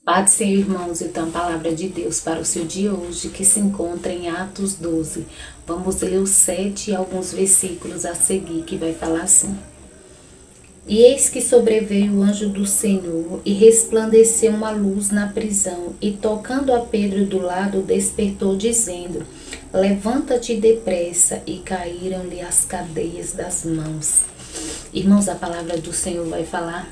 Paz, Senhor, irmãos, então a palavra de Deus para o seu dia hoje, que se encontra em Atos 12. Vamos ler os 7 e alguns versículos a seguir, que vai falar assim. E eis que sobreveio o anjo do Senhor, e resplandeceu uma luz na prisão, e tocando a Pedro do lado, despertou, dizendo: Levanta-te depressa, e caíram-lhe as cadeias das mãos. Irmãos, a palavra do Senhor vai falar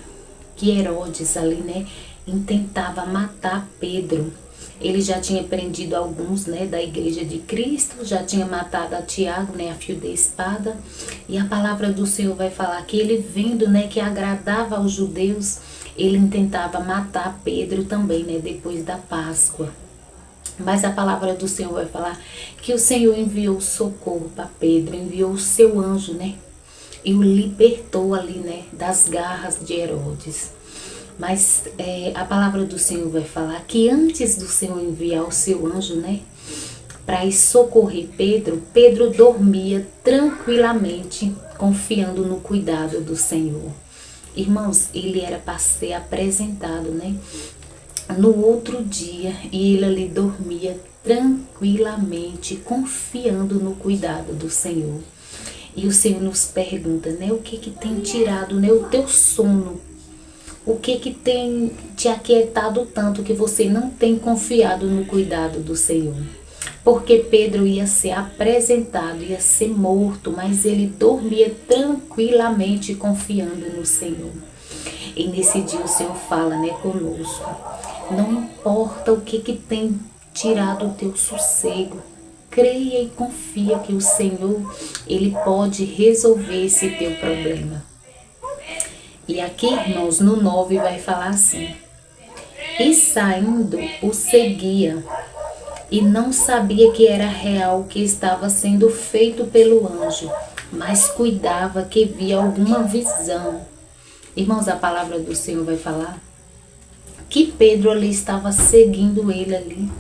que Herodes ali, né, intentava matar Pedro. Ele já tinha prendido alguns, né, da igreja de Cristo, já tinha matado a Tiago, né, a fio de espada. E a palavra do Senhor vai falar que ele vendo, né, que agradava aos judeus, ele intentava matar Pedro também, né, depois da Páscoa. Mas a palavra do Senhor vai falar que o Senhor enviou socorro para Pedro, enviou o seu anjo, né, e o libertou ali, né, das garras de Herodes. Mas a palavra do Senhor vai falar que antes do Senhor enviar o seu anjo, né, para ir socorrer Pedro, Pedro dormia tranquilamente, confiando no cuidado do Senhor. Irmãos, ele era para ser apresentado, né, no outro dia, e ele ali dormia tranquilamente, confiando no cuidado do Senhor. E o Senhor nos pergunta, né, o que tem tirado, né, o teu sono? O que tem te aquietado tanto que você não tem confiado no cuidado do Senhor? Porque Pedro ia ser apresentado, ia ser morto, mas ele dormia tranquilamente confiando no Senhor. E nesse dia o Senhor fala, né, conosco. Não importa o que tem tirado o teu sossego. Creia e confia que o Senhor, Ele pode resolver esse teu problema. E aqui, irmãos, no 9 vai falar assim. E saindo, o seguia, e não sabia que era real o que estava sendo feito pelo anjo, mas cuidava que via alguma visão. Irmãos, a palavra do Senhor vai falar que Pedro ali estava seguindo ele ali.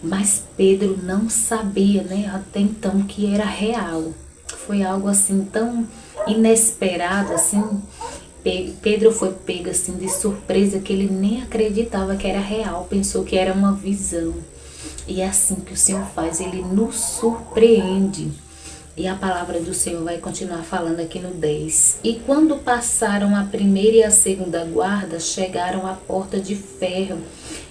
Mas Pedro não sabia, né, até então que era real. Foi algo assim tão inesperado, assim. Pedro foi pego assim de surpresa que ele nem acreditava que era real, pensou que era uma visão. E é assim que o Senhor faz, ele nos surpreende. E a palavra do Senhor vai continuar falando aqui no 10. E quando passaram a primeira e a segunda guarda, chegaram à porta de ferro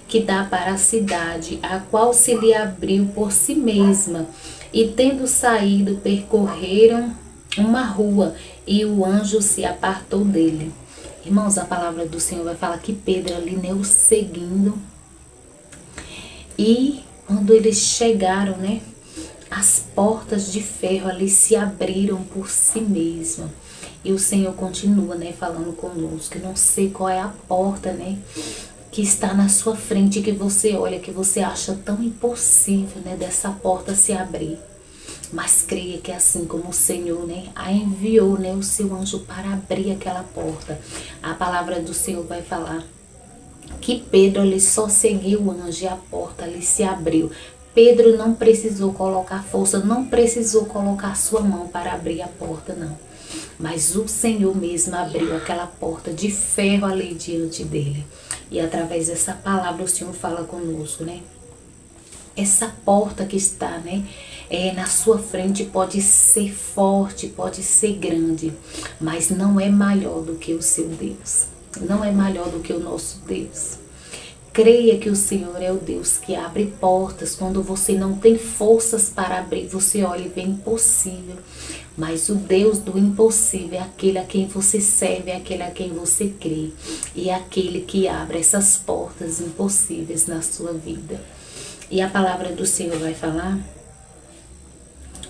que dá para a cidade, a qual se lhe abriu por si mesma. E tendo saído, percorreram uma rua, e o anjo se apartou dele. Irmãos, a palavra do Senhor vai falar que Pedro ali, né, o seguindo. E quando eles chegaram, né, as portas de ferro ali se abriram por si mesma. E o Senhor continua, né, falando conosco. Eu não sei qual é a porta, né, que está na sua frente, que você olha, que você acha tão impossível, né, dessa porta se abrir. Mas creia que assim como o Senhor, né, a enviou, né, o seu anjo para abrir aquela porta. A palavra do Senhor vai falar que Pedro ali só seguiu o anjo e a porta ali se abriu. Pedro não precisou colocar força, não precisou colocar sua mão para abrir a porta, não. Mas o Senhor mesmo abriu aquela porta de ferro ali diante dele. E através dessa palavra o Senhor fala conosco, né? Essa porta que está, né, na sua frente pode ser forte, pode ser grande, mas não é maior do que o seu Deus. Não é maior do que o nosso Deus. Creia que o Senhor é o Deus que abre portas. Quando você não tem forças para abrir, você olha e vê impossível. Mas o Deus do impossível é aquele a quem você serve, é aquele a quem você crê. E é aquele que abre essas portas impossíveis na sua vida. E a palavra do Senhor vai falar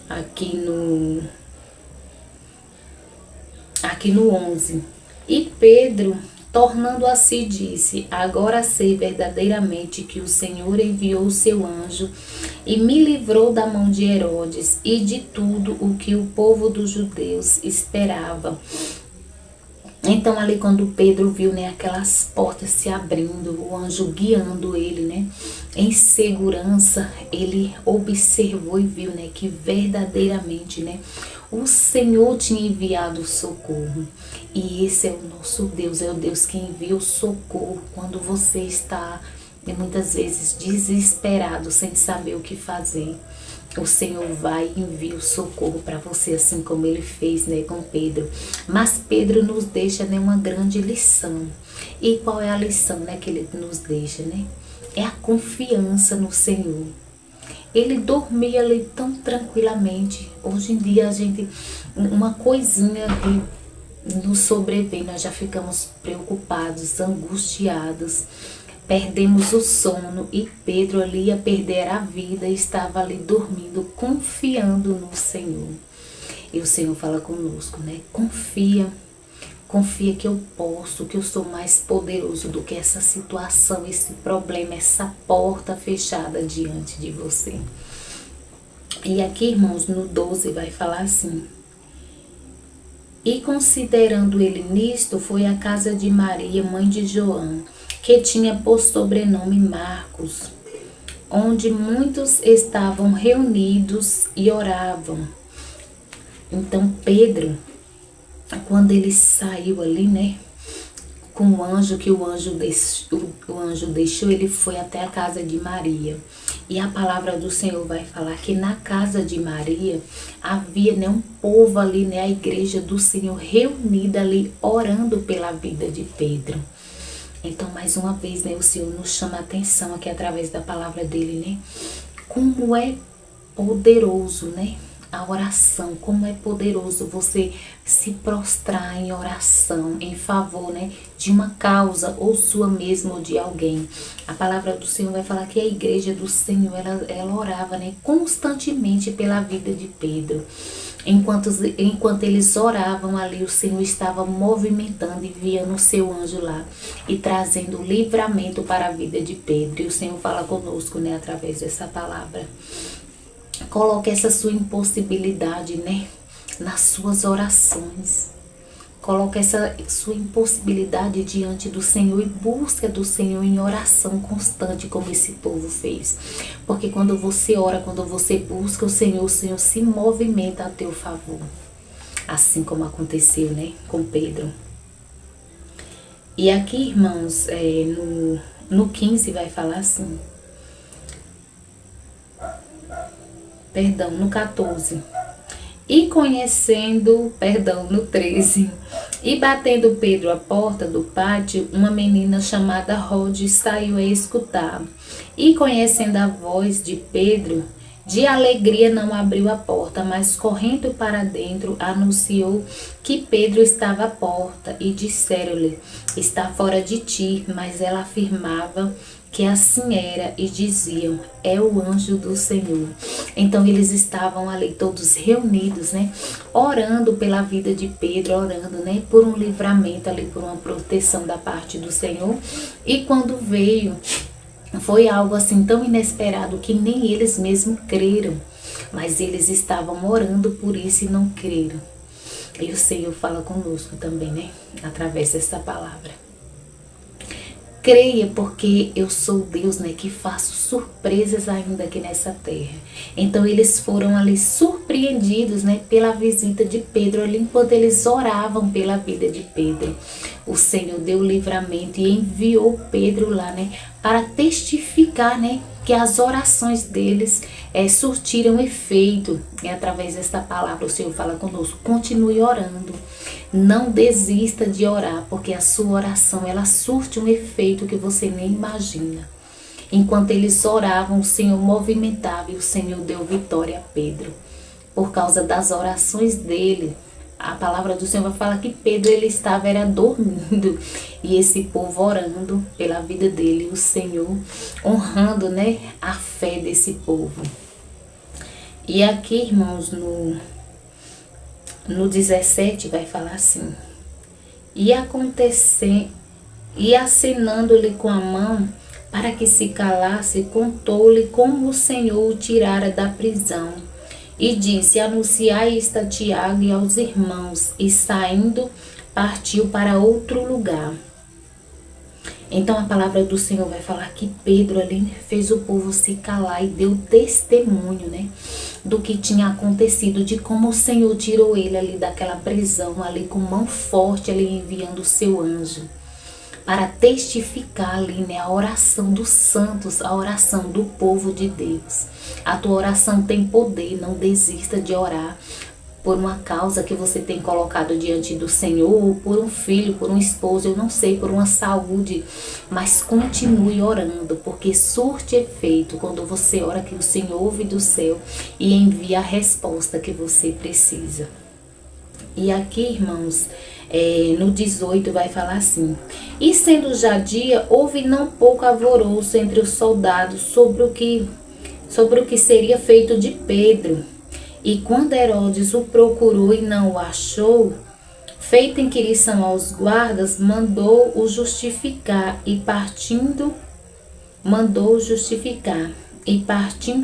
aqui no 11. E Pedro, tornando a si, disse: Agora sei verdadeiramente que o Senhor enviou o seu anjo e me livrou da mão de Herodes e de tudo o que o povo dos judeus esperava. Então ali quando Pedro viu, né, aquelas portas se abrindo, o anjo guiando ele, né, em segurança, ele observou e viu, né, que verdadeiramente, né, O Senhor tinha enviado socorro. E esse é o nosso Deus, é o Deus que envia o socorro quando você está muitas vezes desesperado, sem saber o que fazer. O Senhor vai e envia o socorro para você, assim como ele fez, né, com Pedro. Mas Pedro nos deixa, né, uma grande lição. E qual é a lição, né, que ele nos deixa, né? É a confiança no Senhor. Ele dormia ali tão tranquilamente. Hoje em dia a gente, uma coisinha que nos sobrevém, nós já ficamos preocupados, angustiados, perdemos o sono. E Pedro ali ia perder a vida, estava ali dormindo, confiando no Senhor. E o Senhor fala conosco, né? Confia que eu posso, que eu sou mais poderoso do que essa situação, esse problema, essa porta fechada diante de você. E aqui, irmãos, no 12 vai falar assim: e considerando ele nisto, foi à casa de Maria, mãe de João, que tinha por sobrenome Marcos, onde muitos estavam reunidos e oravam. Então Pedro, quando ele saiu ali, né, com o anjo, que o anjo deixou, ele foi até a casa de Maria. E a palavra do Senhor vai falar que na casa de Maria havia, né, um povo ali, né, a igreja do Senhor reunida ali, orando pela vida de Pedro. Então, mais uma vez, né, o Senhor nos chama a atenção aqui através da palavra dele, né, como é poderoso, né, a oração, como é poderoso você se prostrar em oração em favor, né, de uma causa, ou sua mesma, ou de alguém. A palavra do Senhor vai falar que a igreja do Senhor, ela orava, né, constantemente pela vida de Pedro. Enquanto eles oravam ali, o Senhor estava movimentando, enviando o seu anjo lá e trazendo livramento para a vida de Pedro. E o Senhor fala conosco, né, através dessa palavra. Coloque essa sua impossibilidade, né, nas suas orações. Coloque essa sua impossibilidade diante do Senhor e busca do Senhor em oração constante, como esse povo fez. Porque quando você ora, quando você busca o Senhor se movimenta a teu favor. Assim como aconteceu, né, com Pedro. E aqui, irmãos, no 15 vai falar assim. Perdão, no 14. E conhecendo, perdão, no 13. E batendo Pedro à porta do pátio, uma menina chamada Rode saiu a escutar. E conhecendo a voz de Pedro, de alegria não abriu a porta, mas correndo para dentro, anunciou que Pedro estava à porta. E disseram-lhe: está fora de ti. Mas ela afirmava que assim era, e diziam: é o anjo do Senhor. Então eles estavam ali todos reunidos, né, orando pela vida de Pedro, orando, né, por um livramento ali, por uma proteção da parte do Senhor. E quando veio, foi algo assim tão inesperado que nem eles mesmos creram, mas eles estavam orando por isso e não creram. E o Senhor fala conosco também, né, através dessa palavra. Creia, porque eu sou Deus, né, que faço surpresas ainda aqui nessa terra. Então eles foram ali surpreendidos, né, pela visita de Pedro ali, enquanto eles oravam pela vida de Pedro. O Senhor deu livramento e enviou Pedro lá, né, para testificar, né, que as orações deles surtiram efeito. E através desta palavra o Senhor fala conosco: continue orando. Não desista de orar, porque a sua oração, ela surte um efeito que você nem imagina. Enquanto eles oravam, o Senhor movimentava e o Senhor deu vitória a Pedro. Por causa das orações dele, a palavra do Senhor vai falar que Pedro, ele estava dormindo. E esse povo orando pela vida dele, o Senhor honrando, né, a fé desse povo. E aqui, irmãos, no 17 vai falar assim: e acenando-lhe com a mão para que se calasse, contou-lhe como o Senhor o tirara da prisão. E disse: anunciai isto a Tiago e aos irmãos. E saindo, partiu para outro lugar. Então a palavra do Senhor vai falar que Pedro ali fez o povo se calar e deu testemunho, né? do que tinha acontecido, de como o Senhor tirou ele ali daquela prisão, ali com mão forte, ali enviando o seu anjo para testificar ali, né, a oração dos santos, a oração do povo de Deus. A tua oração tem poder, não desista de orar por uma causa que você tem colocado diante do Senhor, ou por um filho, por um esposo, eu não sei, por uma saúde, mas continue orando, porque surte efeito quando você ora, que o Senhor ouve do céu e envia a resposta que você precisa. E aqui, irmãos, no 18 vai falar assim: e sendo já dia, houve não pouco alvoroço entre os soldados sobre o que seria feito de Pedro. E quando Herodes o procurou e não o achou, feita inquirição aos guardas, mandou-o justificar e partindo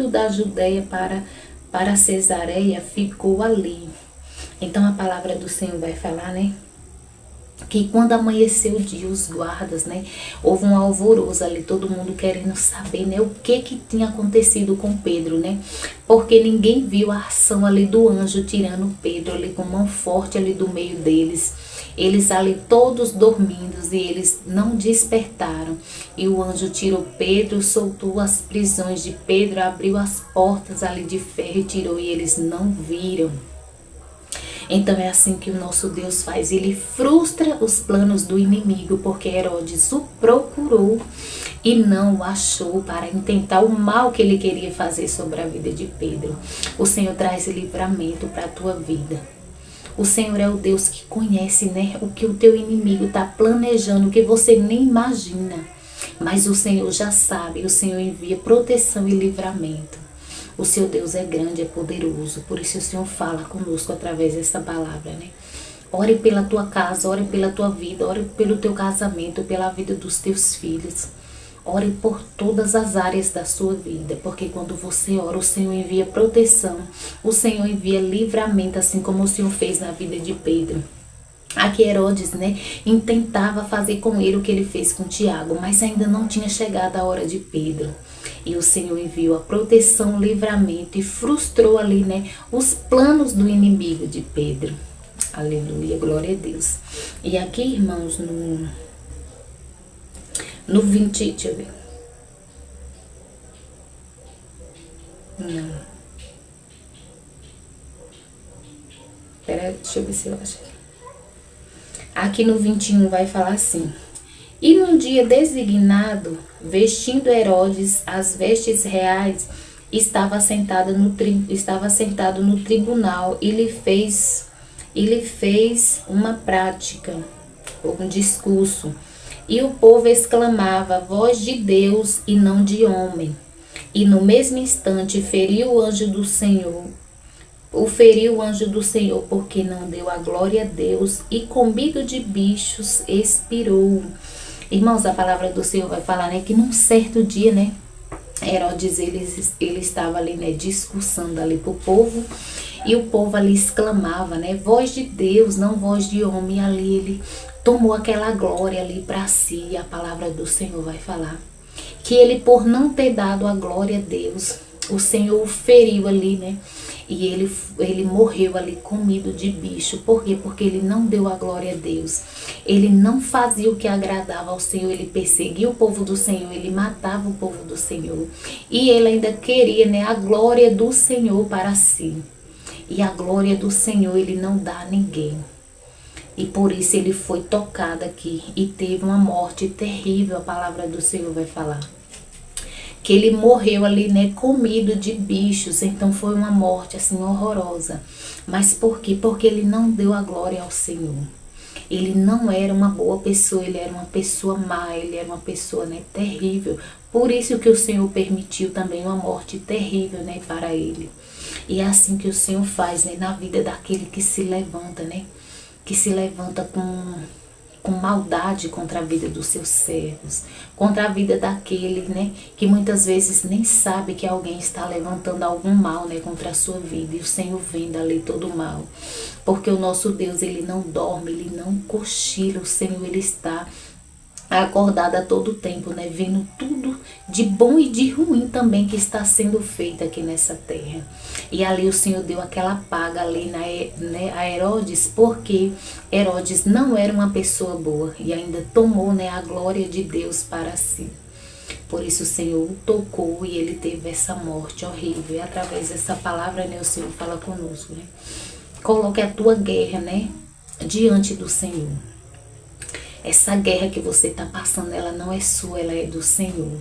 da Judéia para Cesareia, ficou ali. Então a palavra do Senhor vai falar, né? Que quando amanheceu o dia, os guardas, né? Houve um alvoroço ali, todo mundo querendo saber, né? O que tinha acontecido com Pedro, né? Porque ninguém viu a ação ali do anjo tirando Pedro ali com mão forte ali do meio deles. Eles ali todos dormindo e eles não despertaram. E o anjo tirou Pedro, soltou as prisões de Pedro, abriu as portas ali de ferro e tirou, e eles não viram. Então é assim que o nosso Deus faz. Ele frustra os planos do inimigo, porque Herodes o procurou e não o achou, para intentar o mal que ele queria fazer sobre a vida de Pedro. O Senhor traz livramento para a tua vida. O Senhor é o Deus que conhece, né, o que o teu inimigo está planejando, que você nem imagina. Mas o Senhor já sabe, o Senhor envia proteção e livramento. O seu Deus é grande, é poderoso. Por isso o Senhor fala conosco através dessa palavra, né? Ore pela tua casa, ore pela tua vida, ore pelo teu casamento, pela vida dos teus filhos. Ore por todas as áreas da sua vida, porque quando você ora, o Senhor envia proteção, o Senhor envia livramento, assim como o Senhor fez na vida de Pedro. Aqui Herodes, né, intentava fazer com ele o que ele fez com Tiago, mas ainda não tinha chegado a hora de Pedro. E o Senhor enviou a proteção, o livramento e frustrou ali, né, os planos do inimigo de Pedro. Aleluia, glória a Deus. E aqui, irmãos, no 20, deixa eu ver. Não. Pera, deixa eu ver se eu acho. Aqui no 21 vai falar assim: e num dia designado, vestindo Herodes as vestes reais, estava sentado no tribunal e lhe fez uma prática, um discurso. E o povo exclamava: voz de Deus e não de homem. E no mesmo instante feriu o anjo do Senhor, porque não deu a glória a Deus, e comido de bichos expirou. Irmãos, a palavra do Senhor vai falar, né, que num certo dia, né, Herodes, ele estava ali, né, discursando ali pro povo, e o povo ali exclamava, né, voz de Deus, não voz de homem. Ali ele tomou aquela glória ali para si. E a palavra do Senhor vai falar que ele, por não ter dado a glória a Deus, o Senhor o feriu ali, né? E ele morreu ali comido de bicho. Por quê? Porque ele não deu a glória a Deus. Ele não fazia o que agradava ao Senhor. Ele perseguia o povo do Senhor. Ele matava o povo do Senhor. E ele ainda queria, né, a glória do Senhor para si. E a glória do Senhor ele não dá a ninguém. E por isso ele foi tocado aqui e teve uma morte terrível. A palavra do Senhor vai falar que ele morreu ali, né, comido de bichos. Então foi uma morte assim horrorosa. Mas por quê? Porque ele não deu a glória ao Senhor. Ele não era uma boa pessoa, ele era uma pessoa má, ele era uma pessoa, né, terrível. Por isso que o Senhor permitiu também uma morte terrível, né, para ele. E é assim que o Senhor faz, né, na vida daquele que se levanta, né, que se levanta com maldade contra a vida dos seus servos, contra a vida daquele, né, que muitas vezes nem sabe que alguém está levantando algum mal, né, contra a sua vida, e o Senhor vem dali todo o mal, porque o nosso Deus, ele não dorme, ele não cochila. O Senhor, ele está acordado a todo tempo, né, vendo tudo de bom e de ruim também que está sendo feito aqui nessa terra. E ali o Senhor deu aquela paga ali a Herodes, porque Herodes não era uma pessoa boa e ainda tomou, né, a glória de Deus para si. Por isso o Senhor o tocou e ele teve essa morte horrível. E através dessa palavra, né, o Senhor fala conosco, né? Coloque a tua guerra, né, diante do Senhor. Essa guerra que você está passando, ela não é sua, ela é do Senhor.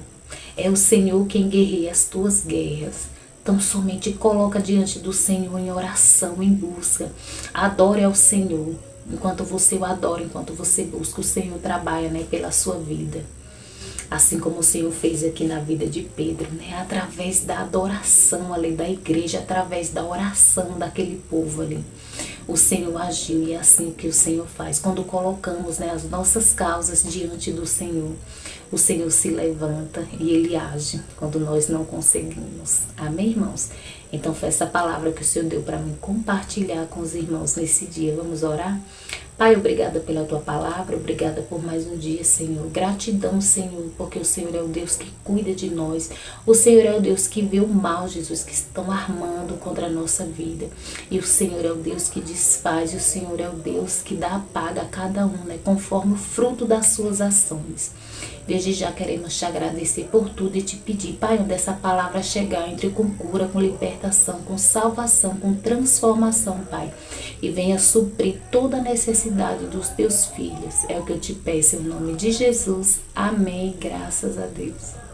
É o Senhor quem guerreia as tuas guerras. Então somente coloca diante do Senhor em oração, em busca. Adore ao Senhor. Enquanto você o adora, enquanto você busca, o Senhor trabalha, né, pela sua vida. Assim como o Senhor fez aqui na vida de Pedro, né? Através da adoração ali da igreja, através da oração daquele povo ali. O Senhor agiu e é assim que o Senhor faz. Quando colocamos, né, as nossas causas diante do Senhor, o Senhor se levanta e Ele age quando nós não conseguimos. Amém, irmãos? Então foi essa palavra que o Senhor deu para mim compartilhar com os irmãos nesse dia. Vamos orar? Pai, obrigada pela tua palavra, obrigada por mais um dia, Senhor. Gratidão, Senhor, porque o Senhor é o Deus que cuida de nós. O Senhor é o Deus que vê o mal, Jesus, que estão armando contra a nossa vida. E o Senhor é o Deus que desfaz, e o Senhor é o Deus que dá a paga a cada um, né, conforme o fruto das suas ações. Desde já queremos te agradecer por tudo e te pedir, Pai, onde essa palavra chegar, entre com cura, com libertação, com salvação, com transformação, Pai. E venha suprir toda a necessidade dos teus filhos. É o que eu te peço em nome de Jesus. Amém. Graças a Deus.